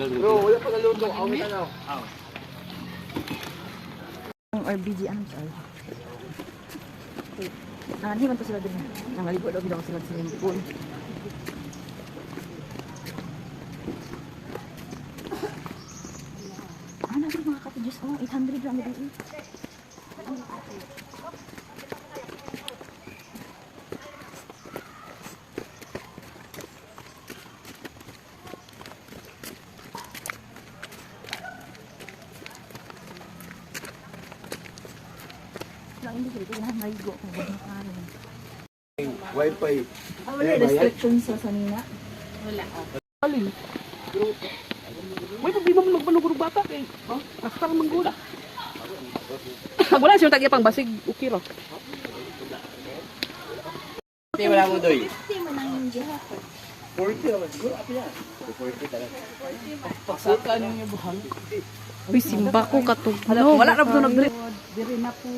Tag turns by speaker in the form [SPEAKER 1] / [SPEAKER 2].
[SPEAKER 1] Bro, wala pa naluto. Awit ano?
[SPEAKER 2] Ang RBG ano siya? Hindi man to sila din. Nangaligo daw daw sila sa swimming pool. Natin mga cottages. 800 lang dito. Hindi dito na maigo kung ano karon.
[SPEAKER 1] Wi-Fi.
[SPEAKER 2] Wala restrictions sa sanina. Wala.
[SPEAKER 3] Alin? May problema mo magpanugurog bata eh. Nakakang manggula. Pag wala siyang tagya pang basig, okay ro.
[SPEAKER 1] Hindi wala mo doy.
[SPEAKER 2] 50 man ang gihat.
[SPEAKER 1] 40 naman. Siguro api na. 40 talaga.
[SPEAKER 3] Pagsaka niyo buhang.
[SPEAKER 2] Uy, simba ko katugno.
[SPEAKER 3] Wala na po nag-drip.
[SPEAKER 2] Diri na po.